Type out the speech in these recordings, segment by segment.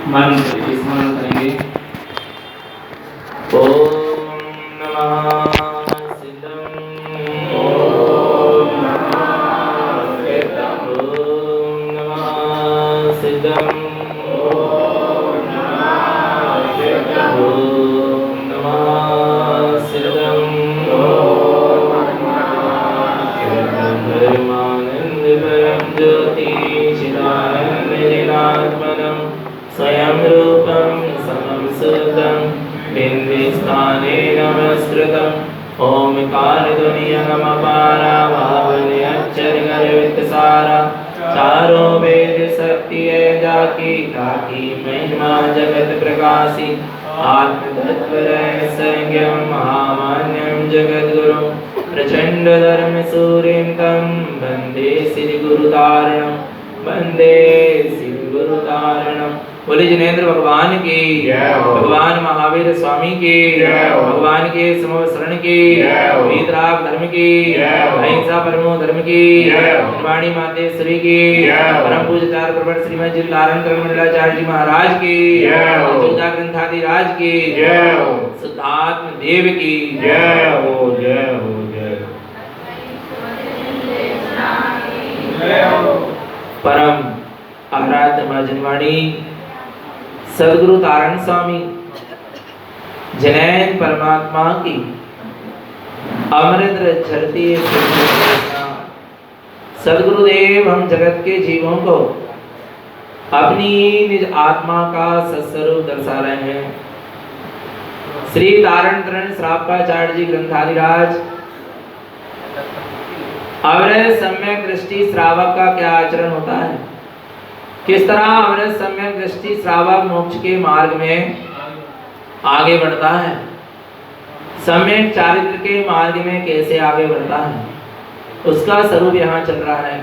मंत्र स्मरण करेंगे। ओम नमः सिद्धं, ओम नमः सिद्धं, ओम नमः सिद्धं, ओम नमः सिद्धं, ओम नमः सिद्धं, ओम नमः सिद्धं। परमानंद परम ज्योति चिदानंद जनात्मनं स्वयं रूपं समं सुतं बिंबिस्थाने नमस्कृतम्। ओंकारध्वनियमपारा भावने अक्षरगर्भितसारा चारों वेद शक्ति है जाकी ताकी महिमा जगत प्रकाशी। आत्मतत्व रहस्यज्ञं महामान्यं जगद्गुरुं प्रचंड धर्म सूर्यं तं वंदे श्री गुरुतारणं, वंदे श्री गुरुतारणं। बोले जिनेंद्र भगवान की, भगवान महावीर स्वामी की, भगवान के समो शरण की, वीतराग धर्म की, अहिंसा परमो धर्म की, वाणी मातेश्वरी की, परम पूज्यचार्य प्रवर श्रीमद जी नारायण मंडलाचार्य जी महाराज की, चौदा ग्रंथादि राज की, शुद्धात्म देव की जय हो जय हो जय हो। परम आराध्य महाजनवाणी सदगुरु तारण स्वामी जैन परमात्मा की अमृत झरती सदगुरुदेव हम जगत के जीवों को अपनी निज आत्मा का सत्स्वरूप दर्शा रहे हैं। श्री तारण तरण श्रापाचार्य जी ग्रंथाधिराज अवृत सम्यक दृष्टि श्रावक का क्या आचरण होता है, किस तरह अवृत सम्यक दृष्टि श्रावक मोक्ष के मार्ग में आगे बढ़ता है, सम्यक चारित्र के मार्ग में कैसे आगे बढ़ता है, उसका स्वरूप यहाँ चल रहा है।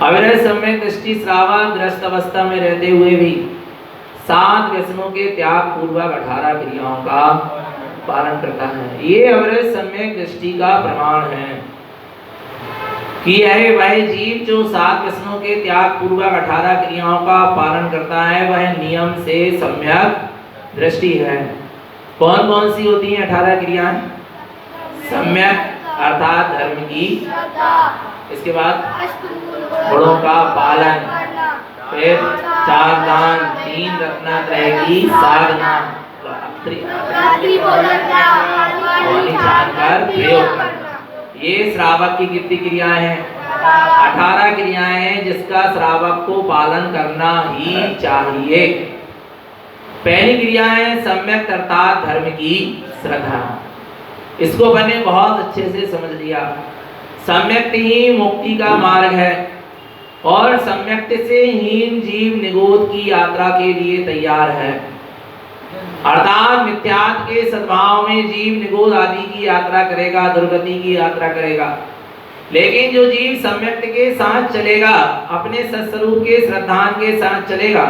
अवृत सम्यक दृष्टि श्रावक ग्रस्त अवस्था में रहते हुए भी 7 व्यसनों के त्याग पूर्वक 18 क्रियाओं का पालन करता है। ये अवृत सम्यक दृष्टि का प्रमाण है कि यह वह जीव जो 7 व्यसनों के त्याग पूर्वक 18 क्रियाओं का पालन करता है वह नियम से सम्यक दृष्टि है। कौन कौन सी होती हैं 18 क्रियाएं? सम्यक अर्थात धर्म की, इसके बाद गुणों का पालन, फिर 4 दान, 3 रत्नत्रय की साधना, जानकर प्रयोग करना। ये श्रावक की कितनी क्रियाएं हैं? 18 क्रियाएं हैं जिसका श्रावक को पालन करना ही चाहिए। पहली क्रिया है सम्यक अर्थात धर्म की श्रद्धा। इसको मैंने बहुत अच्छे से समझ लिया। सम्यक्त ही मुक्ति का मार्ग है और सम्यक्त से हीन जीव निगोद की यात्रा के लिए तैयार है। अर्थात मिथ्यात के सद्भाव में जीव निगोद आदि की यात्रा करेगा, दुर्गति की यात्रा करेगा। लेकिन जो जीव सम्यक्त के साथ चलेगा, अपने सत्स्वरूप के श्रद्धान के साथ चलेगा,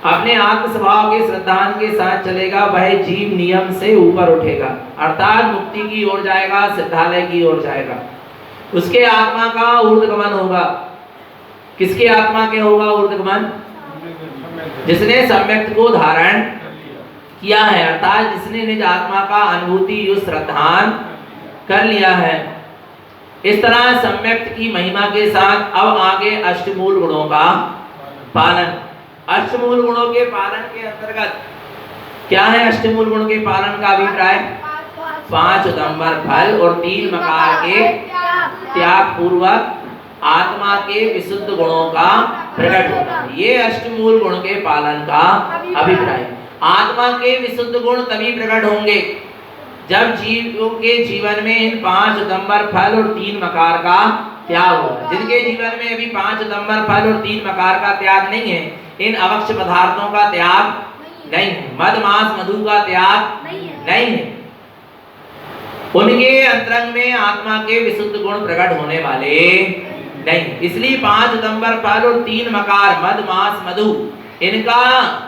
अपने आत्म स्वभाव के श्रद्धान के साथ चलेगा, वह जीव नियम से ऊपर उठेगा, अर्थात मुक्ति की ओर जाएगा, सिद्धालय की ओर जाएगा। उसके आत्मा का ऊर्ध्वगमन होगा। किसके आत्मा के होगा ऊर्ध्वगमन? जिसने सम्यक्त को धारण किया है, अर्थात जिसने निज आत्मा का अनुभूति युक्त श्रद्धान कर लिया है। इस तरह सम्यक्त की महिमा के साथ अब आगे अष्टमूल गुणों का पालन। अष्टमूल गुणों के पालन के अंतर्गत क्या है? अष्टमूल गुण के पालन का अभिप्राय 5 उदंबर फल और 3 मकार के त्याग पूर्वक आत्मा के विशुद्ध गुणों का प्रकट होना, ये अष्टमूल गुण के पालन का अभिप्राय। आत्मा के विशुद्ध गुण तभी प्रकट होंगे जब जीवों के जीवन में इन 5 उदंबर फल और 3 मकार का त्याग होगा। जिनके जीवन में अभी 5 उदंबर फल और 3 मकार का त्याग नहीं है, इन अवक्ष पदार्थों का त्याग नहीं है, मद मांस मधु का त्याग नहीं है, उनके अंतरंग में आत्मा के विशुद्ध गुण प्रकट होने वाले नहीं। इसलिए 5 उदंबर फल और 3 मकार मद मांस मधु इनका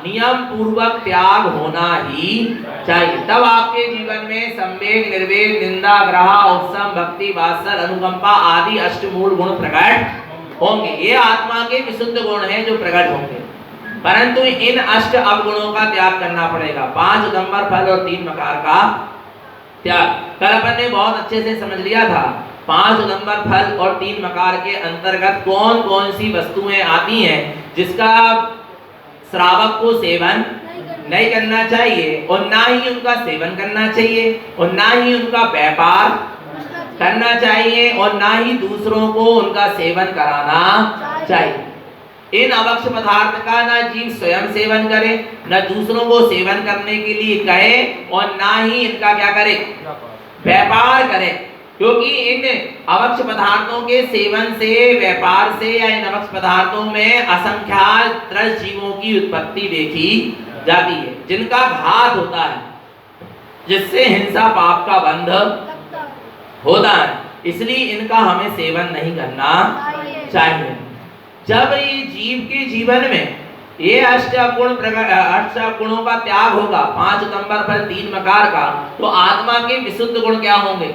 नियम पूर्वक त्याग होना ही चाहिए। तब आपके जीवन में संवेग, निर्वेग, निंदा, ग्रह, उत्सव, भक्ति, वात्सल, अनुकंपा आदि अष्टमूल गुण प्रकट होंगे। ये आत्मा के विशुद्ध गुण हैं जो प्रकट होंगे। परंतु इन अष्ट अवगुणों का त्याग करना पड़ेगा। 5 दंबर फल और 3 मकार का त्याग। कल अपन ने बहुत अच्छे से समझ लिया था 5 नंबर फल और 3 मकार के अंतर्गत कौन कौन सी वस्तुएं आती हैं जिसका श्रावक को सेवन नहीं करना चाहिए और ना ही उनका सेवन करना चाहिए और ना ही उनका व्यापार करना चाहिए और ना ही दूसरों को उनका सेवन कराना चाहिए। इन अवक्ष पदार्थ का ना जीव स्वयं सेवन करे, न दूसरों को सेवन करने के लिए कहे और ना ही इनका क्या करे, व्यापार करे। क्योंकि इन अवक्ष पदार्थों के सेवन से, व्यापार से या इन अवक्ष पदार्थों में असंख्यात त्रस्त जीवों की उत्पत्ति देखी जाती है, जिनका घात होता है, जिससे हिंसा पाप का बंध होता है। इसलिए इनका हमें सेवन नहीं करना चाहिए। जब ये जीव के जीवन में ये अष्ट गुणों का त्याग होगा, 5 नंबर फल 3 मकार का, तो आत्मा के विशुद्ध गुण क्या होंगे,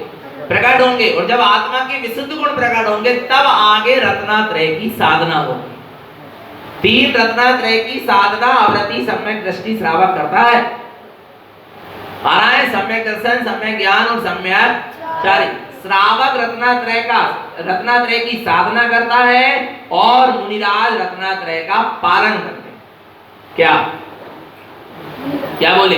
प्रकट होंगे। और जब आत्मा के विशुद्ध गुण प्रकट होंगे तब आगे रत्नात्रय की साधना होगी। 3 रत्नात्रय की साधना अवरति, सम्यक दृष्टि श्रावक करता है। सम्यक दर्शन, सम्यक ज्ञान और सम्यक चारि। श्रावक रत्नात्रय की साधना करता है और मुनिराज रत्नात्रय का पालन करते हैं। क्या बोले?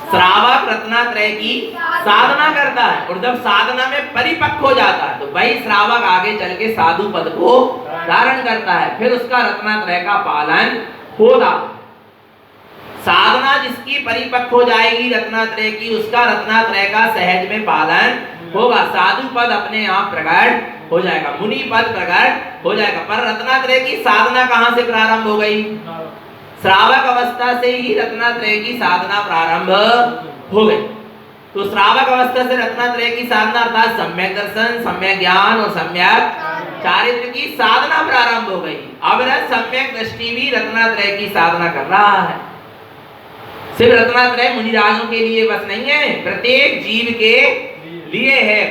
श्रावक रत्नात्रय की साधना करता है और जब साधना में परिपक्व हो जाता है तो वही श्रावक आगे चल के साधु पद को धारण करता है, फिर उसका रत्नात्रय का पालन होगा। साधना जिसकी परिपक्व हो जाएगी रत्नात्रय की, उसका रत्नात्रय का सहज में पालन होगा। साधु पद अपने आप प्रकट हो जाएगा, मुनि पद प्रकट हो जाएगा। पर रत्नात्रय की साधना कहां से प्रारंभ हो गई? श्रावक अवस्था से ही रत्नात्रय की साधना प्रारंभ हो गई। तो श्रावक अवस्था से रत्नात्रय की साधना अर्थात सम्यक दर्शन, सम्यक ज्ञान और सम्यक चारित्र की साधना प्रारंभ हो गई। अब सम्यक दृष्टि भी रत्नात्रय की साधना कर रहा है। सिर्फ रत्नात्रय मुनिराजों के लिए बस नहीं है, प्रत्येक जीव के लिए है।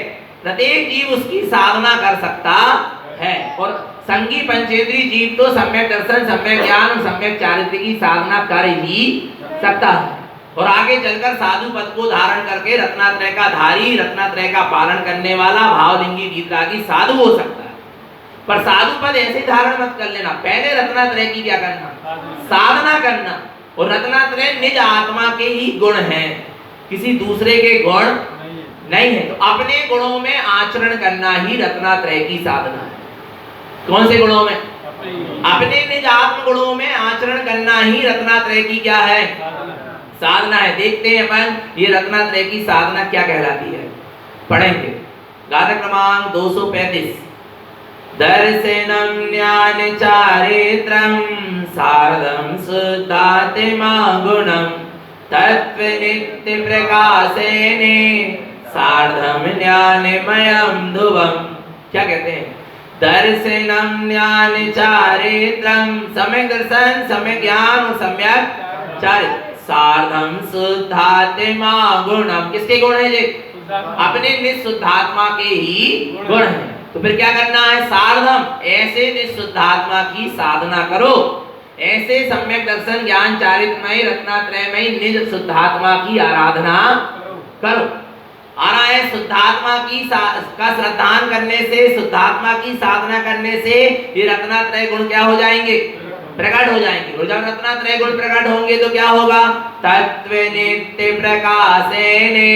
प्रत्येक जीव उसकी साधना कर सकता है और संगी पंचेंद्रीय जीव तो सम्यक दर्शन, सम्यक ज्ञान और सम्यक चारित्र की साधना कर ही सकता है और आगे चलकर साधु पद को धारण करके रत्नात्रय का धारी, रत्नात्रय का पालन करने वाला भावलिंगी वीतरागी साधु हो सकता है। पर साधु पद ऐसे धारण मत कर लेना, पहले रत्नात्रय की क्या करना, साधना करना। और रत्नात्रय निज आत्मा के ही गुण हैं, किसी दूसरे के गुण नहीं है। तो अपने गुणों में आचरण करना ही रत्नात्रय की साधना है। कौन से गुणों में? अपने निज आत्म गुणों में आचरण करना ही रत्नात्रय की क्या है, साधना है। देखते हैं अपन ये रत्नात्रय की साधना क्या कहलाती है, पढ़ेंगे। गाथा क्रमांक 235। दर्शनम ज्ञान चारित्रम सार्धम शुद्धात्मा गुणम तत्व नित्य प्रकाशेने सार्धम ज्ञानमयम ध्रुवम। क्या कहते हैं? दर्शनम ज्ञान चारित्रम, सम्यक दर्शन, सम्यक ज्ञान और सम्यक चारित्र। सार्धम शुद्धात्मा गुणम, किसके गुण है ये? अपने निशुद्धात्मा के ही गुण है। तो फिर क्या करना है? सार्धम, ऐसे निशुद्धात्मा की साधना करो, ऐसे सम्यक दर्शन ज्ञान चारित्रमय रत्नात्रयमय निज शुद्धात्मा की आराधना करो। आ रहा है शुद्धात्मा की का श्रद्धान करने से, शुद्धात्मा की साधना करने से ये रत्नात्रय गुण क्या हो जाएंगे, प्रकट हो जाएंगे। और जब रत्नात्रय गुण प्रकट होंगे तो क्या होगा? तत्व नित्य प्रकाशेने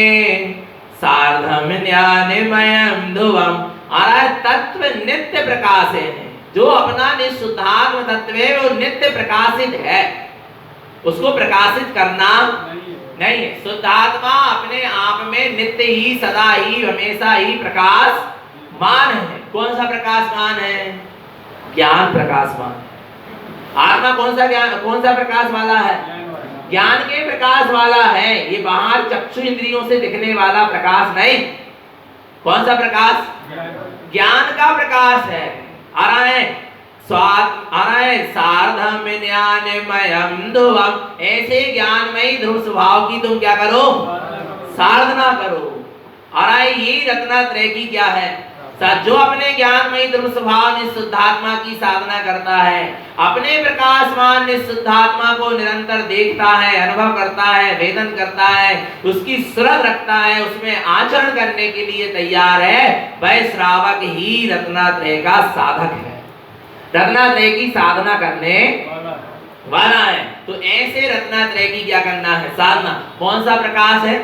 सार्धम ज्ञानमयम ध्रुवम। आ रहा है तत्व नित्य प्रकाशेने, जो अपना निशुद्धात्म तत्व है वो नित्य प्रकाशित है, उसको प्रकाशित करना नहीं है। शुद्धात्मा अपने आप में नित्य ही, सदा ही, हमेशा ही प्रकाशमान है। कौन सा प्रकाशमान है? ज्ञान प्रकाशमान। आत्मा कौन सा प्रकाश वाला है? ज्ञान के प्रकाश वाला है। ये बाहर चक्षु इंद्रियों से दिखने वाला प्रकाश नहीं। कौन सा प्रकाश? ज्ञान का प्रकाश है। आ रहा है सार्धम ज्ञानमयम ध्रुवम। ऐसे ज्ञानमयी ध्रुव स्वभाव की तुम क्या करो? साधना करो। आ रहा है ये रत्नात्रय की क्या है? जो अपने ज्ञानमयी ध्रुव स्वभाव निशुद्धात्मा की साधना करता है, अपने प्रकाशमान निशुद्धात्मा को निरंतर देखता है, अनुभव करता है, वेदन करता है, उसकी श्रद्धा रखता है, उसमें आचरण करने के लिए तैयार है, वह श्रावक ही रत्नात्रय का साधक है, रत्नात्रय की साधना करने वाला है। तो ऐसे रत्नात्रय की क्या करना है? साधना। कौन सा प्रकाश है?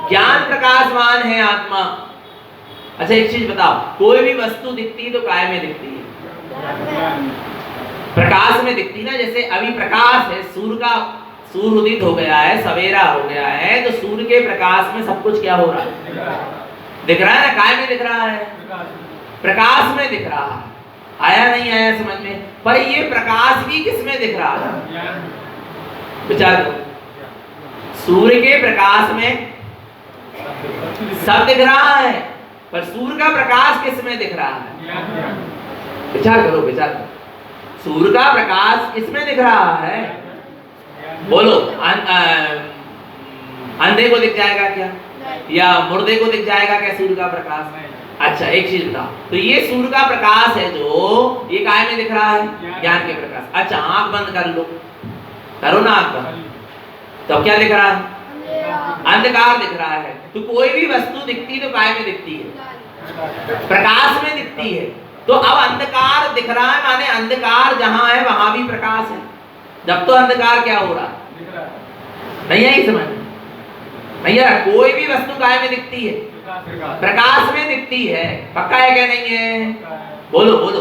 ज्ञान प्रकाशमान है आत्मा। अच्छा एक चीज बताओ, कोई भी वस्तु दिखती है तो काय में दिखती है? प्रकाश में दिखती ना। जैसे अभी प्रकाश है, सूर्य उदित हो गया है, सवेरा हो गया है, तो सूर्य के प्रकाश में सब कुछ क्या हो रहा है? दिख रहा है ना। काय में दिख रहा है? प्रकाश में दिख रहा है। आया नहीं आया समझ में? पर ये प्रकाश भी किस में दिख रहा है? विचार करो। सूर्य के प्रकाश में सब दिख रहा है, पर सूर्य का प्रकाश किस में दिख रहा है? विचार करो, विचार करो। सूर्य का प्रकाश किस में दिख रहा है? बोलो। अंधे को दिख जाएगा क्या? या मुर्दे को दिख जाएगा क्या सूर्य का प्रकाश? अच्छा एक चीज बताओ, तो ये सूर्य का प्रकाश है जो ये काय में दिख रहा है? ज्ञान के प्रकाश। अच्छा आंख बंद कर लो, करो ना आंख बंद, तो क्या दिख रहा है? अंधकार दिख रहा है। तो कोई भी वस्तु दिखती तो काय में दिखती है? प्रकाश में दिखती है। तो अब अंधकार दिख रहा है, माने अंधकार जहां है वहां भी प्रकाश है। जब तो अंधकार क्या हो रहा है? नहीं आई समझ? भैया कोई भी वस्तु काय में दिखती है? प्रकाश में दिखती है। पक्का है क्या नहीं है? बोलो बोलो।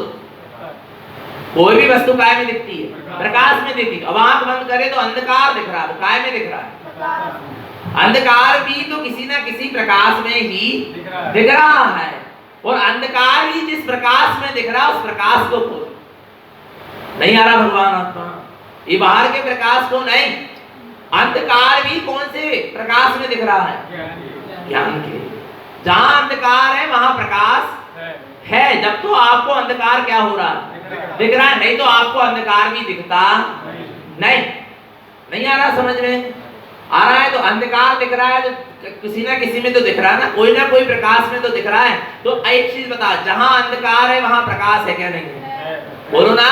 कोई भी वस्तु काय में दिखती है? प्रकाश में दिखती है। अब आंख बंद करे तो अंधकार दिख रहा है, तो काय में दिख रहा है? अंधकार भी तो किसी ना किसी प्रकाश में ही दिख रहा है। और अंधकार ही जिस प्रकाश में दिख रहा है उस प्रकाश को खोज। नहीं आ रहा भगवान आत्मा? ये बाहर के प्रकाश को नहीं, अंधकार भी कौन से प्रकाश में दिख रहा है? ज्ञान के। जहां अंधकार है वहां प्रकाश है। जब तो आपको अंधकार क्या हो रहा है? दिख रहा है। नहीं तो आपको अंधकार भी दिखता नहीं आ रहा समझ में? आ रहा है तो अंधकार दिख रहा है तो किसी ना किसी में तो दिख रहा है ना कोई प्रकाश में तो दिख रहा है। तो एक चीज बता, जहां अंधकार है वहां प्रकाश है क्या नहीं है? बोलो ना।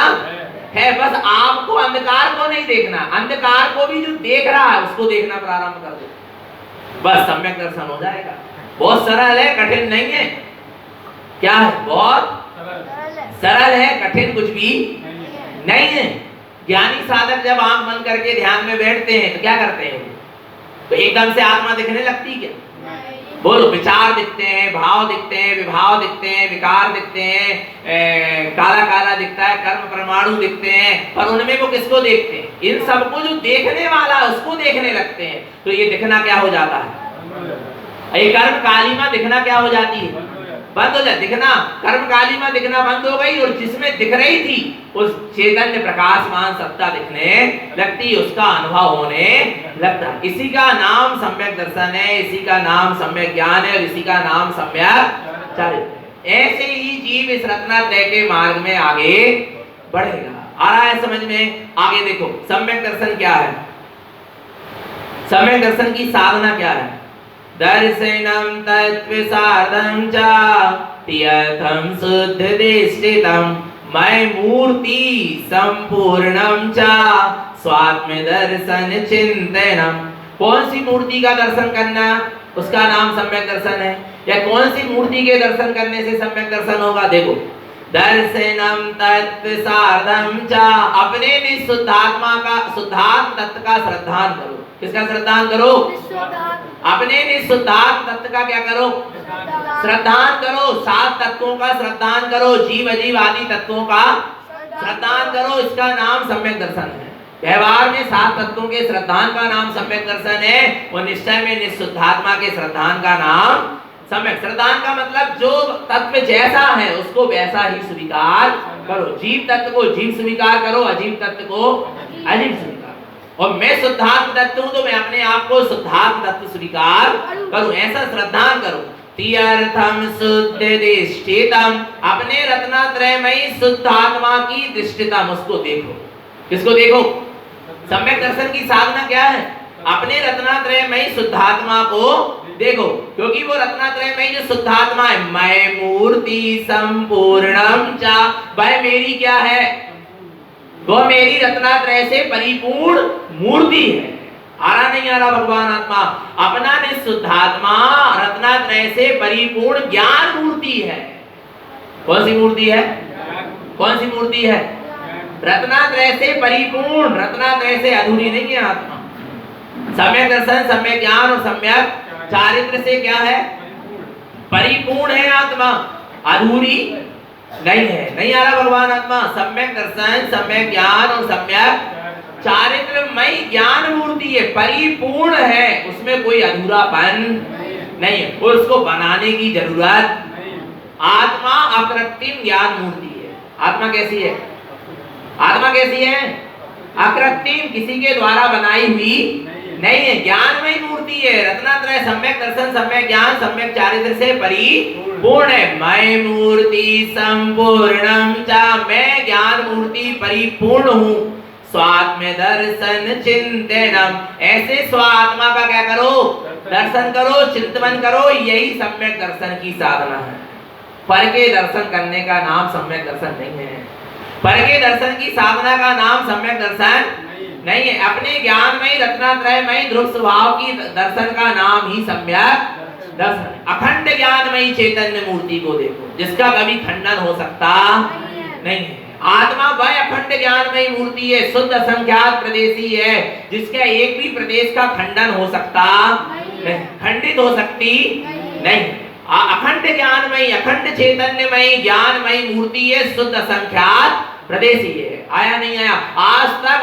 है। बस आपको अंधकार को नहीं देखना, अंधकार को भी जो देख रहा है उसको देखना प्रारंभ कर दो, बस सम्यक दर्शन हो जाएगा। बहुत सरल है, कठिन नहीं है। क्या है? बहुत सरल है, कठिन कुछ भी नहीं है। ज्ञानी साधक जब आंख बंद करके ध्यान में बैठते हैं तो क्या करते हैं? तो एकदम से आत्मा दिखने लगती क्या? बोलो। विचार दिखते हैं, भाव दिखते हैं, विभाव दिखते हैं, विकार दिखते हैं, काला काला दिखता है, कर्म परमाणु दिखते हैं, पर उनमें वो किसको देखते हैं? इन सबको जो देखने वाला है उसको देखने लगते हैं। तो ये दिखना क्या हो जाता है? ये कर्म कालिमा दिखना क्या हो जाती है? बंद हो जाए। दिखना कर्म कालिमा दिखना बंद हो गई और जिसमें दिख रही थी उस चैतन्य प्रकाशमान सत्ता दिखने लगती, उसका अनुभव होने लगता। इसी का नाम सम्यक दर्शन है, इसी का नाम सम्यक ज्ञान है और इसी का नाम सम्यक चरित्र। ऐसे ही जीव इस रत्नात्रय के मार्ग में आगे बढ़ेगा। आ रहा है समझ में? आगे देखो सम्यक दर्शन क्या है। सम्यक दर्शन की साधना क्या है? दर्शनम तत्विसारदं च तीर्थं शुद्धदिष्टितं मय मूर्ति संपूर्णं च स्वात्म दर्शन चिंतनम। कौन सी मूर्ति का दर्शन करना उसका नाम सम्यक दर्शन है? या कौन सी मूर्ति के दर्शन करने से सम्यक दर्शन होगा? देखो दर्शनम तत्विसारदं च, अपने निशुद्धात्मा का शुद्धात्म तत्व का श्रद्धान करो। किसका श्रद्धान करो? अपने निशुद्धात्म तत्व का क्या करो? श्रद्धान करो। 7 तत्वों का श्रद्धान करो, जीव अजीव आदि तत्वों का श्रद्धान करो। इसका नाम सम्यक दर्शन है। व्यवहार में 7 तत्वों के श्रद्धान का नाम सम्यक दर्शन है और निश्चय में निशुद्धात्मा के श्रद्धान का नाम सम्यक। श्रद्धान का मतलब जो तत्व जैसा है उसको वैसा ही स्वीकार करो। जीव तत्व को जीव स्वीकार करो, अजीव तत्व को अजीव स्वीकार। और मैं शुद्धात्म तत्व हूं तो मैं अपने आप को शुद्धात्म तत्व स्वीकार करूं, ऐसा श्रद्धान करो। तीर्थम शुद्धदिष्टितम, अपने रत्नात्रयमयी शुद्धात्मा की दृष्टितम, उसको देखो। किसको देखो? सम्यक दर्शन की साधना क्या है? अपने रत्नात्रयमयी शुद्धात्मा को देखो, क्योंकि वो रत्नात्रय में जो शुद्धात्मा है, मैं मूर्ति संपूर्णम चा, वह मेरी क्या है, वो मेरी रत्नात्रय से परिपूर्ण मूर्ति है। आ रहा नहीं आ रहा भगवान आत्मा, अपना शुद्धात्मा रत्नात्रय से परिपूर्ण ज्ञान मूर्ति है। कौन सी मूर्ति है, कौन सी मूर्ति है, रत्नात्रय से परिपूर्ण, रत्नात्रय से अधूरी नहीं है आत्मा। सम्यक दर्शन, सम्यक ज्ञान और सम्यक चारित्र से क्या है, परिपूर्ण है आत्मा, अधूरी नहीं है। नहीं आ रहा भगवान आत्मा, सम्यक दर्शन, सम्यक ज्ञान और सम्यक चारित्रमय ज्ञान मूर्ति है, परिपूर्ण है, उसमें कोई अधूरापन नहीं है और उसको बनाने की जरूरत। आत्मा अकृत्रिम ज्ञान मूर्ति है। आत्मा कैसी है, आत्मा कैसी है, अकृत्रिम, किसी के द्वारा बनाई हुई नहीं है, ज्ञानमय मूर्ति है। रत्नात्रय सम्यक दर्शन, सम्यक ज्ञान, सम्यक चारित्र से परिपूर्ण है। मैं मूर्ति संपूर्णम चा, मैं ज्ञान मूर्ति परिपूर्ण हूँ। स्वात्म दर्शन चिंतनम, ऐसे स्वात्मा का क्या करो, दर्शन करो, चिंतन करो, यही सम्यक दर्शन की साधना है। पर के दर्शन करने का नाम सम्यक दर्शन नहीं है, पर के दर्शन की साधना का नाम सम्यक दर्शन नहीं है। अपने ज्ञानमय रत्नात्रयमय ध्रुव स्वभाव की दर्शन का नाम ही सम्यक दर्शन। अखंड ज्ञानमयी चैतन्य मूर्ति को देखो, जिसका कभी खंडन हो सकता नहीं है। आत्मा वह अखंड ज्ञानमयी मूर्ति है, शुद्ध असंख्यात प्रदेशी है, जिसका एक भी प्रदेश का खंडन हो सकता नहीं, खंडित हो सकती नहीं। अखंड ज्ञानमयी, अखंड चैतन्यमयी ज्ञानमयी मूर्ति है, शुद्ध असंख्यात प्रदेशी है। आया नहीं आया, आज तक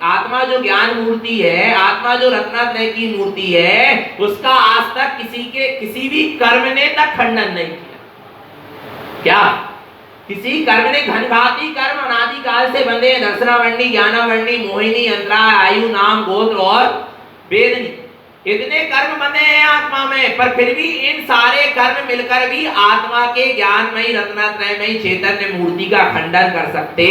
आत्मा जो ज्ञान मूर्ति है, आत्मा जो रत्नात्रय की मूर्ति है, उसका आज तक किसी भी कर्म ने तक खंडन नहीं किया। क्या किसी कर्म ने, घनघाती कर्म अनादि काल से बंधे, दर्शनावर्णी, ज्ञानावर्णी, मोहिनी, अंतरा, आयु, नाम, गोत्र और वेदनी, इतने कर्म बंधे हैं आत्मा में, पर फिर भी इन सारे कर्म मिलकर भी आत्मा के ज्ञानमयी रत्नात्रयमयी चैतन्य मूर्ति का खंडन कर सकते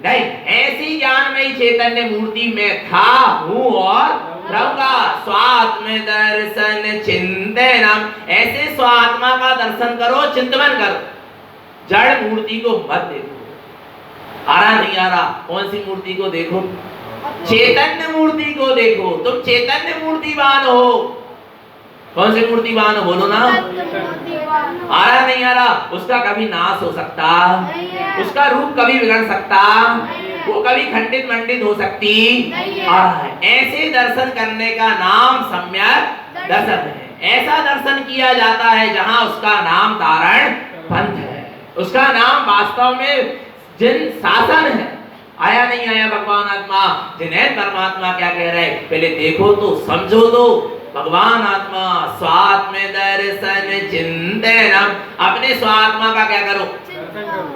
नहीं। ऐसी ज्ञानमयी चैतन्य मूर्ति में था, हूँ और रहूंगा। स्वात्म दर्शन चिंतनम, ऐसे स्वात्मा का दर्शन करो, चिंतन करो, जड़ मूर्ति को मत देखो। आ रहा नहीं आ रहा, कौन सी मूर्ति को देखो, चैतन्य मूर्ति को देखो। तुम चैतन्य मूर्तिवान हो। कौन सी मूर्तिवान हो, बोलो ना। आ रहा नहीं आ रहा, उसका कभी नाश हो सकता, उसका रूप कभी बिगड़ सकता, वो कभी खंडित मंडित हो सकती आ रहा है। ऐसे दर्शन करने का नाम सम्यक दर्शन है। ऐसा दर्शन किया जाता है जहां उसका नाम तारण पंथ है, उसका नाम वास्तव में जिन शासन है। आया नहीं आया भगवान आत्मा, जिन्हें परमात्मा क्या कह रहे हैं, पहले देखो तो समझो तो। भगवान आत्मा स्वात्म दर्शन चिंतनम, अपने स्वात्मा का क्या करो,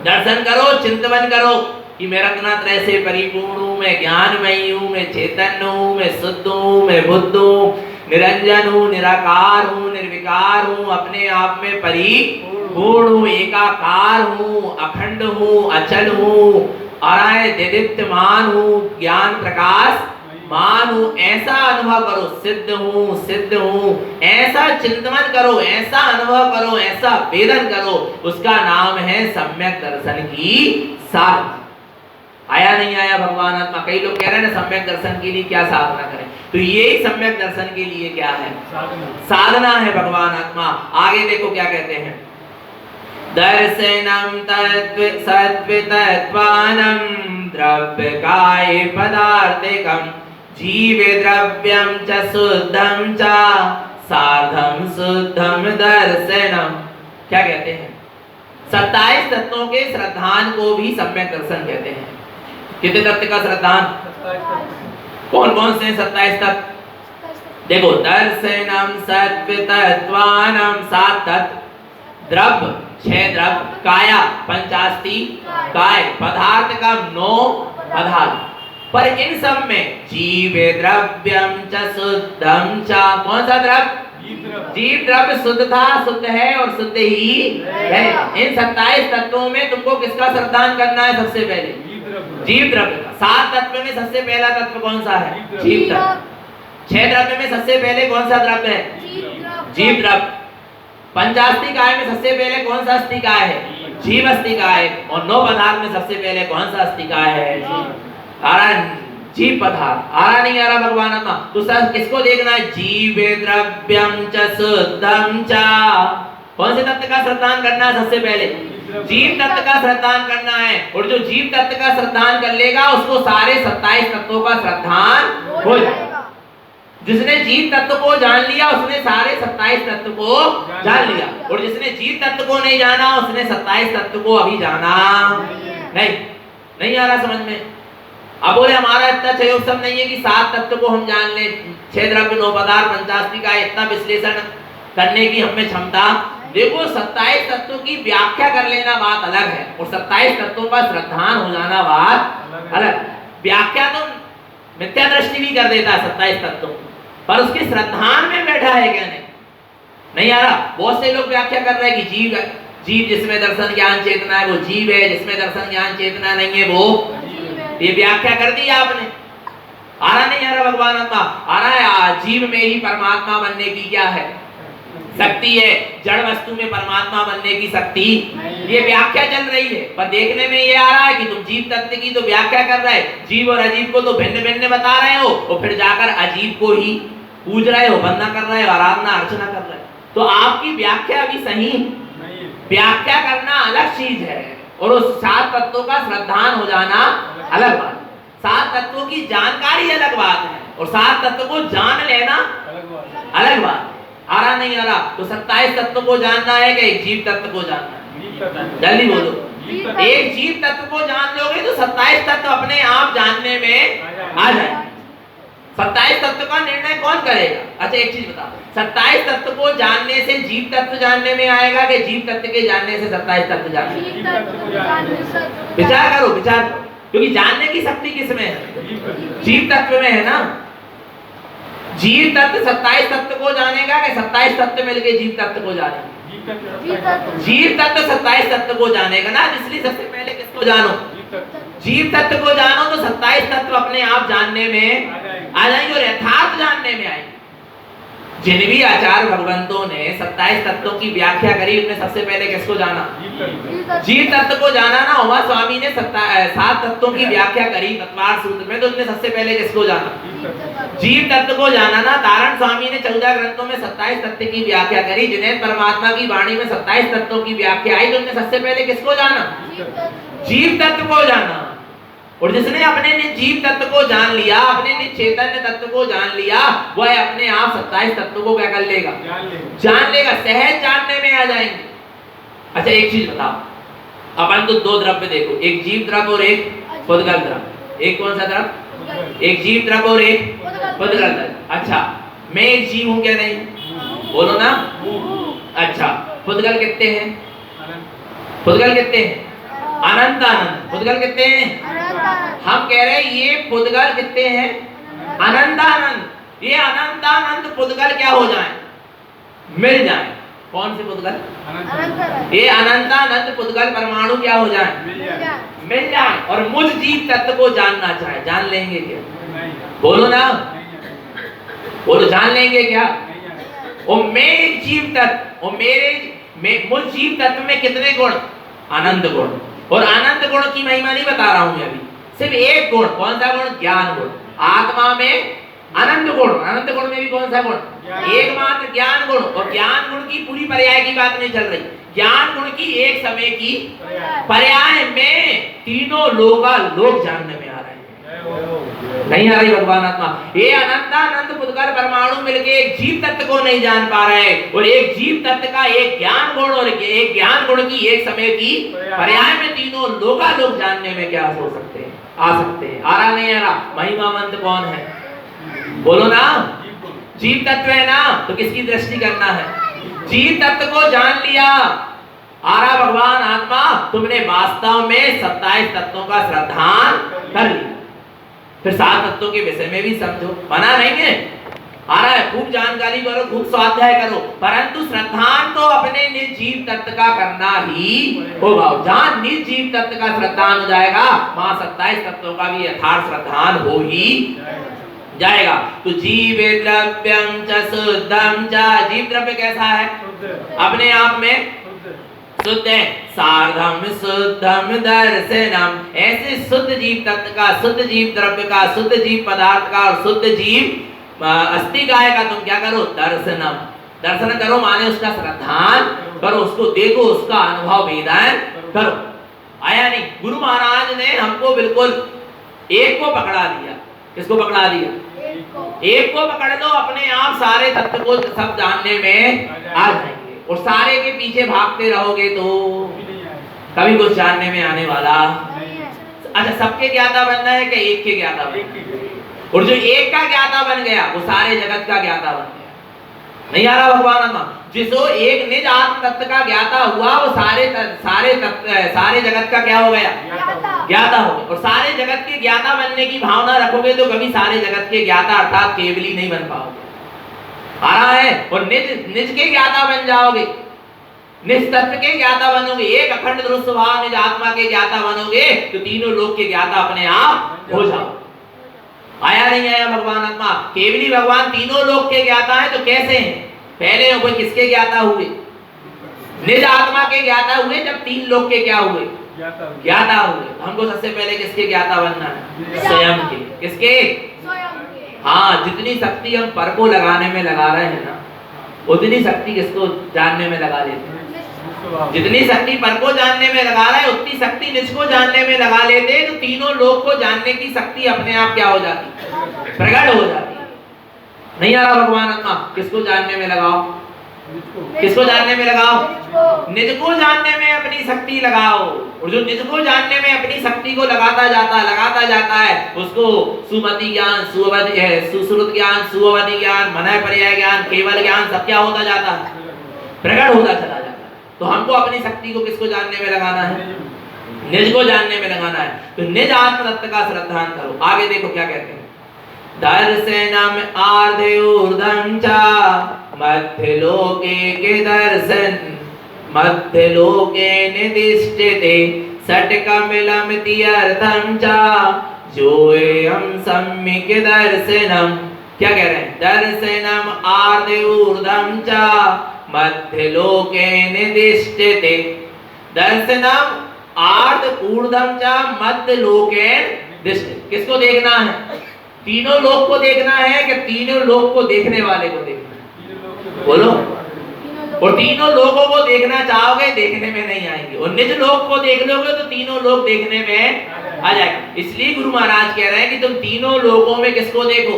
दर्शन करो, चिंतन करो कि मैं रत्नात्रय से परिपूर्ण हूँ, मैं ज्ञानमयी हूँ, मैं चैतन्य हूँ, मैं शुद्ध हूँ, मैं बुद्ध हूँ, निरंजन हूँ, निराकार हूँ, निर्विकार हूँ, अपने आप में परिपूर्ण हूँ, एकाकार हूँ, अखंड हूँ, अचल हूँ, दीप्तमान हूँ, ज्ञान प्रकाश मान हूँ। ऐसा अनुभव करो, सिद्ध हूँ, ऐसा चिंतन करो, ऐसा अनुभव करो, ऐसा वेदन करो, उसका नाम है सम्यक दर्शन की साधना। आया नहीं आया भगवान आत्मा। कई लोग कह रहे हैं ना सम्यक दर्शन के लिए क्या साधना करें, तो यही सम्यक दर्शन के लिए क्या है, साधना है भगवान आत्मा। आगे देखो क्या कहते हैं, दर्शनम तत्व सत्व तत्वानं द्रव्य काय पदार्थिकम जीव द्रव्यम च शुद्धम च सार्धम शुद्धम दर्शनम। क्या कहते हैं, 27 तत्वों के श्रद्धान को भी सम्यक दर्शन कहते हैं। कितने तत्व का श्रद्धान, कौन कौन से 27 तत्व देखो, दर्शनम सत्व तत्वानं 7 तत्व, द्रव्य 6 द्रव्य, काया पंचास्ति काय, पदार्थ का 9 पदार्थ। पर इन सब में जीव द्रव्यम च शुद्धम च, कौन सा द्रव्य, जीव द्रव्य शुद्ध था, शुद्ध है और शुद्ध ही है। इन 27 तत्वों में तुमको किसका श्रद्धान करना है, सबसे पहले जीव द्रव्य का। 7 तत्व में सबसे पहला तत्व कौन सा है, जीव तत्व। छह द्रव्य में सबसे पहले कौन सा द्रव्य है? जीव द्रव्य। पंचास्तिकाय में सबसे पहले कौन सा अस्तिकाय है? जीव अस्तिकाय। और नौ पदार्थ में सबसे पहले कौन सा अस्तिकाय है? आ रहा है जीव पदार्थ। आ रहा नहीं आ रहा भगवान आत्मा? तो सर किसको देखना है? जीव द्रव्यम च शुद्धम च। कौन से तत्व का श्रद्धान करना है सबसे पहले? जीव तत्व का श्रद्धान करना है। और जो जीव तत्व का श्रद्धान कर लेगा उसको सारे 27 तत्वों का श्रद्धान हो जाएगा। जिसने जीव तत्व को जान लिया उसने सारे 27 तत्व को जान लिया। और जिसने जीव तत्व को नहीं जाना उसने 27 तत्व को अभी जाना नहीं आ रहा समझ में? अब बोले हमारा इतना सहयोग सब नहीं है कि 7 तत्व को हम जान ले, 6 द्रव्य 9 पदार्थ पंचास्तिका इतना विश्लेषण करने की हमें क्षमता। देखो 27 तत्वों की व्याख्या कर लेना बात अलग है और 27 तत्वों का श्रद्धान हो जाना बात अलग। व्याख्या तो मिथ्या दृष्टि भी कर देता है 27 तत्वों, पर उसके श्रद्धान में बैठा है क्या? नहीं आ रहा। बहुत से लोग व्याख्या कर रहे हैं कि जीव जिसमें दर्शन ज्ञान चेतना है वो जीव है, जिसमें दर्शन ज्ञान चेतना नहीं है वो। ये व्याख्या कर दी आपने। आ रहा नहीं आ रहा भगवान आत्मा? आ रहा है जीव में ही परमात्मा बनने की क्या है? शक्ति है। जड़ वस्तु में परमात्मा बनने की शक्ति, ये व्याख्या चल रही है। पर देखने में ये आ रहा है कि तुम जीव तत्व की तो व्याख्या कर रहे हो, जीव और अजीव को तो भिन्न भिन्न बता रहे हो और फिर जाकर अजीव को ही पूज रहे हो, वंदना कर रहे हो, आराधना अर्चना कर रहे हो। तो आपकी व्याख्या अभी सही नहीं। व्याख्या करना अलग चीज है और उस 7 तत्वों का श्रद्धान हो जाना अलग बात। 7 तत्वों की जानकारी अलग बात है और 7 तत्व को जान लेना अलग बात। आ रहा नहीं आ रहा? तो 27 तत्व को जानना है कि एक जीव तत्व को जानना है? जल्दी बोलो। एक जीव तत्व को जान लोगे तो 27 तत्व अपने आप जानने में आ जाए। 27 तत्व का निर्णय कौन करेगा? अच्छा एक चीज बताओ, 27 तत्व को जानने से जीव तत्व जानने में आएगा कि जीव तत्व के जानने से 27 तत्व जानने में? विचार करो, विचार करो, क्योंकि जानने की शक्ति किसमें है? जीव तत्व में है ना। जीव तत्व 27 तत्व को जानेगा कि 27 तत्व मिलके जीव तत्व को जानेगा? जीव तत्व 27 तत्व को जानेगा ना। इसलिए सबसे पहले किसको जानो? जीव तत्व को जानो तो 27 तत्व अपने आप जानने में आ जाएंगे और यथार्थ जानने में आएंगे। जिन भी आचार्य भगवंतों ने 27 तत्वों की व्याख्या करी उनमें सबसे पहले किसको जाना? जीव तत्व को जाना ना। उमा स्वामी ने 7 तत्वों की व्याख्या करी तत्वार्थ सूत्र में, तो उनमें सबसे पहले किसको जाना? जीव तत्व को जाना ना। तारण स्वामी ने 14 ग्रंथों में 27 तत्व की व्याख्या करी। जिन्हें परमात्मा की वाणी में 27 तत्वों की व्याख्या आई, तो उनमें सबसे पहले किसको जाना? जीव तत्व को जाना। और जिसने अपने ने जीव तत्व को जान लिया, अपने ने चैतन्य तत्व को जान लिया, वह अपने आप 27 तत्व को क्या कर लेगा? जान लेगा, सहज जानने में आ जाएंगे। अच्छा एक चीज बताओ, अपन तो 2 द्रव्य देखो, एक जीव द्रव्य और एक पुद्गल द्रव्य। एक कौन सा द्रव्य? एक जीव द्रव्य और एक पुद्गल द्रव्य। अच्छा मैं एक जीव हूं क्या? नहीं, बोलो ना। अच्छा पुद्गल कितने हैं? पुद्गल कितने हैं? अनंत अनंत। पुद्गल कितने हैं? हम कह रहे हैं ये पुद्गल कितने हैं? अनंत अनंत। ये अनंत अनंत पुद्गल क्या हो जाए? मिल जाए। कौन से पुद्गल? ये अनंत अनंत पुद्गल परमाणु क्या हो जाए? मिल जाए। और मुझ जीव तत्व को जानना चाहे, जान लेंगे क्या? बोलो ना, बोलो, जान लेंगे क्या? और मैं एक जीव तत्व, और मुझ जीव तत्व में कितने गुण? अनंत गुण। और अनंत गुण की महिमा नहीं बता रहा हूं मैं अभी, सिर्फ एक गुण। कौन सा गुण? ज्ञान गुण। आत्मा में अनंत गुण, अनंत गुण में भी कौन सा गुण? एकमात्र ज्ञान गुण। और ज्ञान गुण की पूरी पर्याय की बात नहीं चल रही, ज्ञान गुण की एक समय की पर्याय में तीनों लोक जानने में आ रहे हैं। नहीं आ रही भगवान आत्मा? ये अनंत पुद्गल परमाणु मिलके एक जीव तत्व को नहीं जान पा रहे, और एक जीव तत्व का एक ज्ञान गुण और एक ज्ञान गुण की एक समय की पर्याय में तीनों लोक जानने में क्या हो सकते हैं? आ सकते हैं। आ रहा नहीं आ रहा? महिमा मंत्र कौन है? बोलो ना। जीव तत्व है ना, तो किसकी दृष्टि करना है? जीव तत्व को जान लिया। आ रहा भगवान आत्मा, तुमने वास्तव में 27 तत्वों का श्रद्धान कर लिया। फिर 7 तत्वों के विषय में भी समझो, मना नहीं है। आ रहा है, खूब जानकारी करो, खूब स्वाध्याय करो, परंतु श्रद्धान तो अपने निज जीव तत्व का करना ही होगा। जहां निज जीव तत्व का श्रद्धान हो जाएगा, वहां 27 तत्वों का भी यथार्थ श्रद्धान हो ही जाएगा। तो जीव द्रव्यम च शुद्धम च, जीव द्रव्य कैसा है? अपने आप में शुद्ध है। सार्धम शुद्धम दर्शनम, ऐसे शुद्ध जीव तत्व का, शुद्ध जीव द्रव्य का, शुद्ध जीव पदार्थ का और शुद्ध जीव अस्थि काय का तुम क्या करो? दर्शनम, दर्शन करो माने उसका श्रद्धान करो, उसको देखो, उसका अनुभव वेदन करो। आया नहीं? गुरु महाराज ने हमको बिल्कुल एक को पकड़ा दिया। किसको पकड़ा दिया? एक को पकड़ लो, अपने आप सारे तत्व को सब जानने में आ जाएंगे। और सारे के पीछे भागते रहोगे तो कभी कुछ जानने में आने वाला। अच्छा, सबके ज्ञाता बनना है कि एक के ज्ञाता बनना है? और जो एक का ज्ञाता बन गया वो सारे जगत का ज्ञाता बन गया। नहीं आ रहा भगवान आत्मा? जिसो एक निज आत्म तत्व का ज्ञाता हुआ वो सारे जगत का क्या हो गया? ज्ञाता हो गया। और सारे जगत के ज्ञाता बनने की भावना रखोगे तो कभी सारे जगत के ज्ञाता अर्थात केवली नहीं बन पाओगे। आ रहा है? और निज के ज्ञाता बन जाओगे, निज तत्व के ज्ञाता बनोगे, एक अखंड ध्रुव स्वभाव निज आत्मा के ज्ञाता बनोगे तो तीनों लोक के ज्ञाता अपने आप हो जाओ। आया नहीं आया भगवान आत्मा? केवली भगवान तीनों लोक के ज्ञाता है। तो कैसे हैं? पहले वो किसके ज्ञाता हुए? निज आत्मा के ज्ञाता हुए। जब तीन लोक के क्या हुए? ज्ञाता हुए। हमको सबसे पहले किसके ज्ञाता बनना है? स्वयं के। किसके? हाँ, जितनी शक्ति हम पर को लगाने में लगा रहे हैं ना, उतनी शक्ति किसको जानने में लगा लेते हैं? जितनी शक्ति पर को जानने में लगा रहा है उतनी शक्ति निज को जानने में लगा लेते हैं। तो तीनों लोक को जानने की शक्ति अपने आप क्या हो जाती? प्रकट हो जाती है। नहीं आ रहा भगवान आत्मा? किसको जानने में लगाओ? किसको जानने में लगाओ? निज को जानने में अपनी शक्ति लगाओ। और जो निज को जानने में अपनी शक्ति को लगाता जाता है उसको सुमति ज्ञान, सुश्रुत ज्ञान, सुअवधि ज्ञान, मनय पर्याय ज्ञान, केवल ज्ञान सब क्या होता जाता है? प्रकट होता चला जाता है। तो हमको अपनी शक्ति को किसको जानने में लगाना है? निज को जानने में लगाना है। तो निज आत्म तत्व का श्रद्धान करो। आगे देखो क्या कहते हैं? दर्शनम आर्धयूर्धम च मध्य लोके के दर्शन, मध्य लोके निदिष्टते षट्कमलमिति अर्थम च जोयम सम्यक दर्शनम। क्या कह रहे हैं? दर्शनम आर्धयूर्धम च मध्य लोके निदिष्टते। दर्शनम आर्ध ऊर्ध्वम च मध्य लोके निदिष्टते। किसको देखना है? तीनों लोक को देखना है कि तीनों लोक को देखने वाले को देखना है? बोलो। और तीनों लोगों को देखना चाहोगे देखने में नहीं आएंगे, और निज लोक को देख लोगे तो तीनों लोक देखने में आ जाएगा। इसलिए गुरु महाराज कह रहे हैं कि तुम तीनों लोकों में किसको देखो?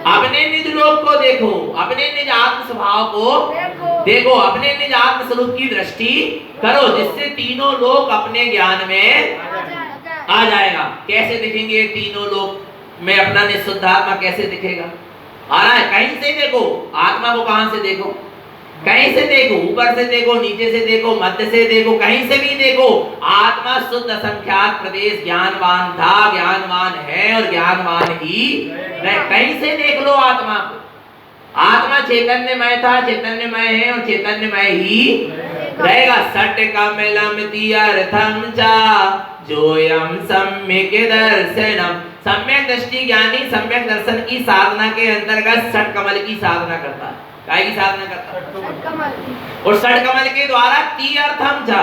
अपने निज लोक को देखो, अपने निज आत्म स्वभाव को देखो, अपने निज आत्म स्वरूप की दृष्टि करो, जिससे तीनों लोक अपने ज्ञान में आ जाएगा। कैसे दिखेंगे तीनों लोक में? अपना निःशुद्धात्मा कैसे दिखेगा? आ रहा है? कहीं से देखो आत्मा को। कहां से देखो? कहीं से देखो, ऊपर से देखो, नीचे से देखो, मध्य से देखो, कहीं से भी देखो। आत्मा शुद्ध असंख्यात प्रदेश ज्ञानवान था, ज्ञानवान है और ज्ञानवान ही रहे। कहीं से देख लो आत्मा को। आत्मा चैतन्यमय था, चैतन्यमय है और चैतन्यमय ही रहेगा। षट्कमलमिति अर्थम च जोयम सम्यक दर्शनम। सम्यक दृष्टि ज्ञानी सम्यक दर्शन की साधना के अंतर्गत षट्कमल की साधना करता है। काय की साधना करता है? और षट्कमल के द्वारा तीर्थम च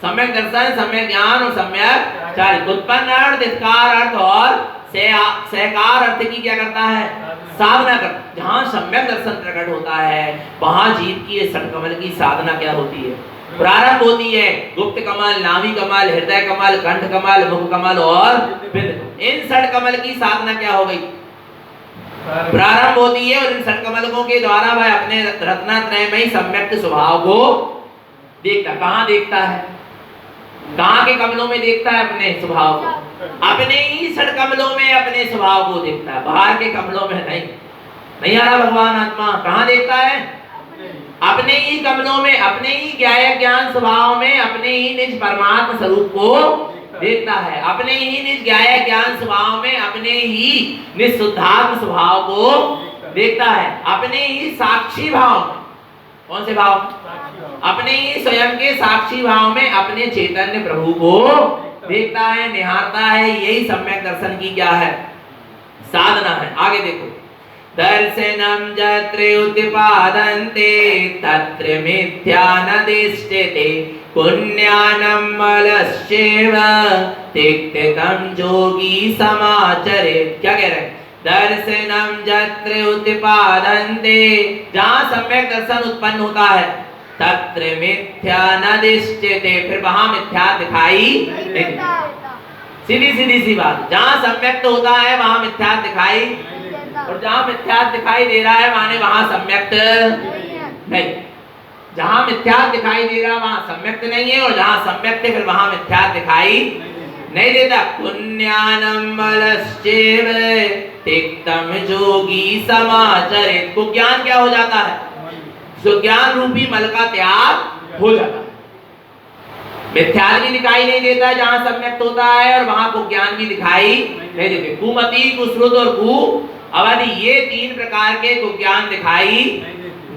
सम्यक दर्शन, सम्यक ज्ञान और सम्यक चारित्र, उत्पन्न अर्थ, धिक्कार अर्थ और सहकार अर्थ की क्या करता है? साधना करता। जहां सम्यक दर्शन प्रकट होता है वहां जीव की षट्कमल की साधना क्या होती है? प्रारंभ होती है। गुप्त कमल, नाभि कमल, हृदय कमल, कंठ कमल, मुख कमल और बिंद। इन षट्कमल की साधना क्या हो गई? प्रारंभ होती है। और इन षट्कमलकों के द्वारा वह अपने रत्नात्रय में सम्यक स्वभाव को देखता। कहां देखता है? कहां के कमलों में देखता है? अपने स्वभाव को। अपने ही षट्कमलों में अपने स्वभाव को देखता है, बाहर के कमलों में नहीं आ रहा भगवान आत्मा? कहां देखता है? अपने ही कमलों में, अपने ही ज्ञान स्वभाव में, अपने ही निज परमात्मा स्वरूप को देखता है। अपने ही निज ज्ञान स्वभाव में अपने ही निज शुद्धात्म स्वभाव को देखता है। अपने ही साक्षी भाव में। कौन से भाव? अपने ही स्वयं के साक्षी भाव में अपने चैतन्य प्रभु को देखता है, निहारता है। यही सम्यक दर्शन की क्या है? साधना है। आगे देखो, दर्शनम यत्र उत्पादन्ते तत्र मिथ्या न दिष्यते पुण्यानं मलश्चैव तिक्तं योगी समाचरेत्। क्या कह रहे हैं? दर्शनम यत्र उत्पादन्ते, जहाँ सम्यक दर्शन उत्पन्न होता है, तत्र मिथ्या न दिष्यते, फिर वहां मिथ्या दिखाई नहीं देता। सीधी सीधी सी बात, जहाँ सम्यक्त होता है वहां मिथ्या दिखाई, और जहाँ मिथ्या दिखाई दे रहा है माने वहां सम्यक्त नहीं। जहाँ मिथ्या दिखाई दे रहा वहां सम्यक्त नहीं है, और जहाँ सम्यक्त है फिर वहां मिथ्या दिखाई नहीं देता। पुण्यानं मलश्चैव तिक्तं योगी समाचरेत्। को ज्ञान क्या हो जाता है? जो ज्ञान रूपी मल का त्याग हो जाता है। मिथ्या भी दिखाई नहीं देता जहां सम्यक्त होता है, और वहां को ज्ञान भी दिखाई नहीं देते। कुमति, कुश्रुत और कु अवधि, ये तीन प्रकार के को ज्ञान दिखाई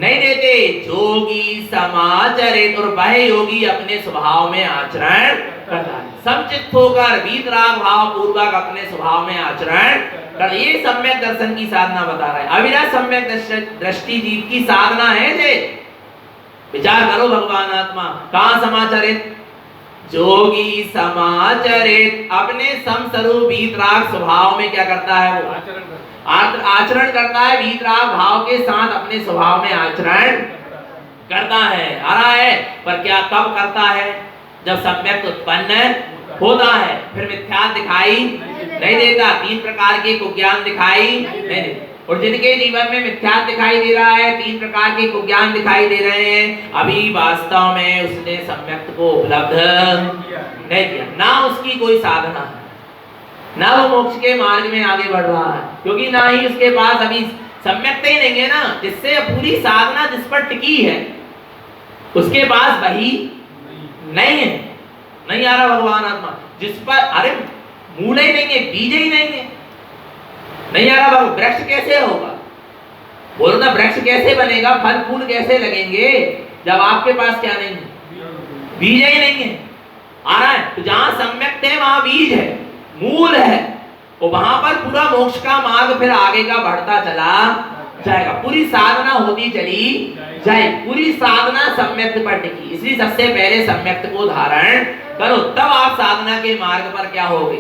नहीं देते। योगी समाचरित, और वह योगी अपने स्वभाव में आचरण करता है। समचित्त होकर वीतराग भाव पूर्वक अपने स्वभाव में आचरण कर, ये सम्यक दर्शन की साधना बता रहा है। अविरत सम्यक दृष्टि जीव की साधना है। जे विचार करो, भगवान आत्मा कहाँ समाचरित? जोगी समाचरित, अपने समस्वरूप वीतराग स्वभाव में क्या करता है? वो आचरण करता है। वीतराग भाव के साथ अपने स्वभाव में आचरण करता है। आ रहा है, पर क्या कब करता है? जब सम्यक उत्पन्न होता है, फिर मिथ्या दिखाई नहीं देता। तीन प्रकार के कुज्ञान दिखाई नहीं देते, और जिनके जीवन में मिथ्या दिखाई दे रहा है, तीन प्रकार के कुज्ञान दिखाई दे रहे हैं, अभी वास्तव में उसने सम्यक को उपलब्ध नहीं किया। ना उसकी कोई साधना है, ना वो मोक्ष के मार्ग में आगे बढ़ रहा है, क्योंकि ना ही उसके पास अभी सम्यक ही नहीं है ना, जिससे पूरी साधना जिस पर टिकी है उसके पास वही नहीं है। नहीं आ रहा भगवान आत्मा, जिस पर अरे मूल ही नहीं है, बीज ही नहीं है। नहीं आ रहा, वृक्ष कैसे होगा? बोलो ना, वृक्ष कैसे बनेगा? फल फूल कैसे लगेंगे जब आपके पास क्या नहीं है? बीज ही नहीं है। आ रहा है, तो जहां सम्यक है वहां बीज है, मूल है, और वहां पर पूरा मोक्ष का मार्ग फिर आगे का बढ़ता चला जाएगा। पूरी साधना होती चली जाए, पूरी साधना सम्यक पर टिकी। इसलिए सबसे पहले सम्यक को धारण करो, तब आप साधना के मार्ग पर क्या होगे?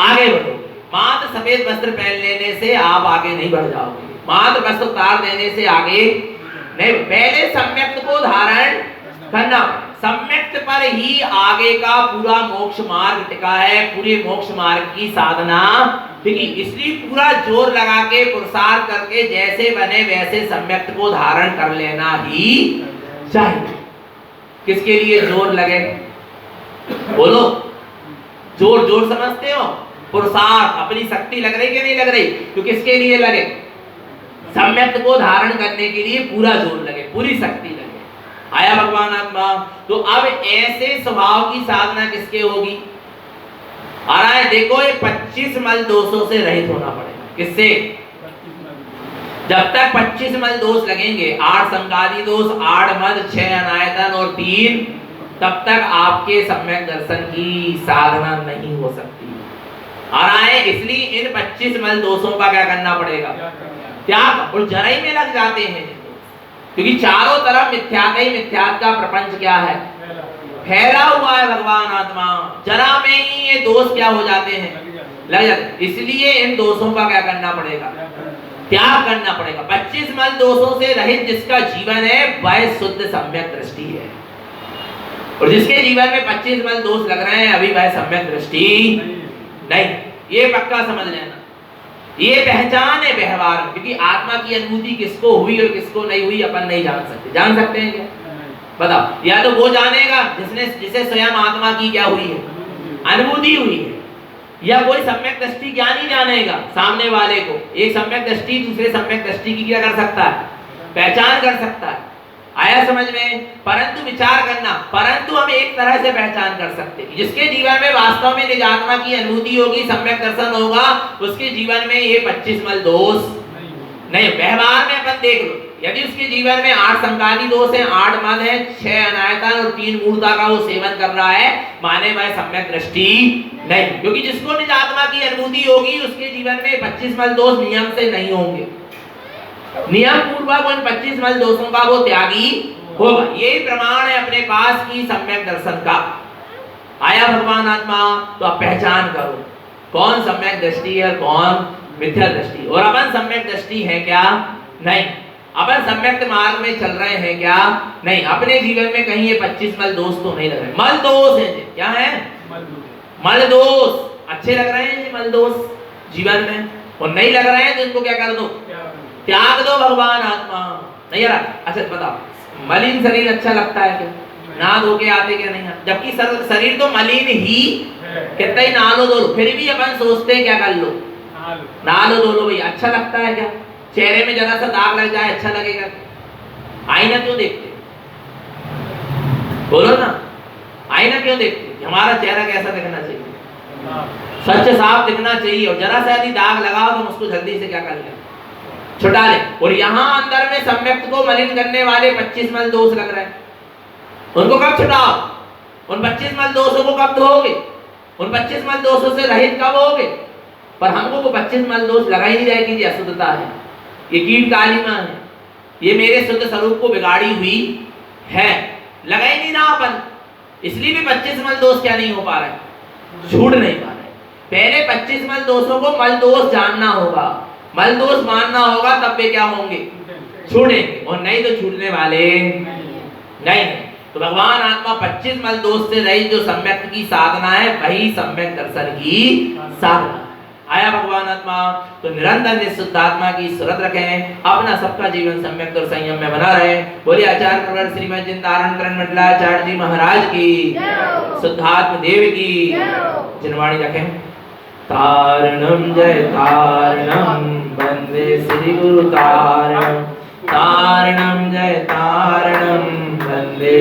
आगे बढ़ोगे। मात्र सफेद वस्त्र पहन लेने से आप आगे नहीं बढ़ जाओगे, मात्र वस्त्र उतार देने से आगे नहीं। पहले सम्यक को धारण करना, सम्यक पर ही आगे का पूरा मोक्ष मार्ग टिका है। पूरे मोक्ष मार्ग की साधना टिकी, इसलिए पूरा जोर लगा के पुरुषार्थ करके जैसे बने वैसे सम्यक को धारण कर लेना ही चाहिए। किसके लिए जोर लगे? बोलो, जोर जोर समझते हो? पुरुषार्थ, अपनी शक्ति लग रही कि नहीं लग रही? तो किसके लिए लगे? सम्यक को धारण करने के लिए पूरा जोर लगे, पूरी शक्ति लगे। आया भगवान आत्मा? तो अब ऐसे स्वभाव की साधना किसके होगी? आ रहा है, देखो, ये 25 मल दोषों से रहित होना पड़ेगा। किससे? जब तक 25 मल दोष लगेंगे, 8 संगादि दोष, 8 मद, 6 अनायतन और 3, तब तक आपके सम्यक दर्शन की साधना नहीं हो सकती। आ रहा है, इसलिए इन 25 मल दोषों का क्या करना पड़ेगा? त्याग। और जराई में लग जाते हैं, क्योंकि चारों तरफ मिथ्यात ही मिथ्यात का प्रपंच क्या है? फैला हुआ है। भगवान आत्मा जरा में ही ये दोष क्या हो जाते हैं? लग जाते। इसलिए इन दोषों का क्या करना पड़ेगा? त्याग करना पड़ेगा। 25 मल दोषों से रहित जिसका जीवन है वह शुद्ध सम्यक दृष्टि है, और जिसके जीवन में 25 मल दोष लग रहे हैं अभी वह सम्यक दृष्टि नहीं। ये पक्का समझ लेना, ये पहचान है व्यवहार में, क्योंकि आत्मा की अनुभूति किसको हुई और किसको नहीं हुई अपन नहीं जान सकते। जान सकते हैं क्या? बताओ। या तो वो जानेगा जिसे स्वयं आत्मा की क्या हुई है? अनुभूति हुई है, या कोई सम्यक दृष्टि ज्ञानी जानेगा सामने वाले को। एक सम्यक दृष्टि दूसरे सम्यक दृष्टि की क्या कर सकता है? पहचान कर सकता है। आया समझ में? परंतु विचार करना, परंतु हम एक तरह से पहचान कर सकते हैं, जिसके जीवन में वास्तव में निज आत्मा की अनुभूति होगी, सम्यक दर्शन होगा, उसके जीवन में ये 25 मल दोष नहीं। व्यवहार में अपन देख लो, यदि उसके जीवन में 8 संकाली दोष है, 8 मद है, 6 अनायतन और 3 मूर्ता का वो सेवन कर रहा है, माने वह सम्यक दृष्टि नहीं। क्योंकि जिसको निज आत्मा की अनुभूति होगी उसके जीवन में 25 मल दोष नियम से नहीं होंगे, नियम पूर्वक उन 25 मल दोषों का वो त्यागी होगा। यही प्रमाण है अपने पास की सम्यक दर्शन का। आया भगवान आत्मा, तो आप पहचान करो कौन सम्यक दृष्टि है, कौन मिथ्या दृष्टि। और अपन सम्यक दृष्टि है क्या? नहीं। अपन सम्यक मार्ग में चल रहे हैं क्या? नहीं। अपने जीवन में कहीं ये 25 मल दोष तो नहीं लग रहे। मल दोष है, क्या है? मल दोष अच्छे लग रहे हैं मल दोष जीवन में, और नहीं लग रहे हैं तो इनको क्या कर दो? त्याग दो भगवान आत्मा। नहीं रहा? अच्छा बताओ, मलिन शरीर अच्छा लगता है क्या? ना धो के आते क्या नहीं आते? जबकि शरीर तो मलिन ही, कितना ही नहा लो धो लो, फिर भी अपन सोचते हैं क्या कर लो? नहा लो धो लो भैया। अच्छा लगता है क्या? चेहरे में जरा सा दाग लग जाए अच्छा लगेगा? आईना क्यों देखते? बोलो ना, आईना क्यों देखते? हमारा चेहरा कैसा दिखना चाहिए? स्वच्छ साफ दिखना चाहिए। और जरा सा यदि दाग लगाओ तो उसको जल्दी से क्या कर ले? छुटा ले। और यहाँ अंदर में सम्यक को मलिन करने वाले 25 मल दोष लग रहे हैं, उनको कब छुटाओ? उन 25 मल दोषों को कब धोगे? उन 25 मल दोषों से रहित कब होगे? पर हमको वो 25 मल दोष लगा ही नहीं रहे कि ये अशुद्धता है, ये कीट कालिमा है, ये मेरे शुद्ध स्वरूप को बिगाड़ी हुई है, लगा ही नहीं ना अपन। इसलिए भी 25 मल दोष क्या नहीं हो पा रहे, छूट नहीं पा रहे। पहले 25 मल दोषों को मल दोष जानना होगा, मल दोष मानना होगा, तब वे क्या होंगे? छूटेंगे। और नहीं तो छूटने वाले नहीं। तो भगवान आत्मा 25 मल दोष से रहित जो सम्यक की साधना है वही सम्यक दर्शन की साधना। आया भगवान आत्मा, तो निरंतर निःशुद्ध आत्मा की सुरत रखें, अपना सबका जीवन सम्यक और संयम में बना रहे। बोलिए आचार्य प्रवर श्रीमद जिंदारण करण मंडलाचार्य जी महाराज की, शुद्धात्म देव की जिनवाणी रखें। तारणम जय तारणम वंदे श्री गुरु तारणम, तारणम जय तारणम वंदे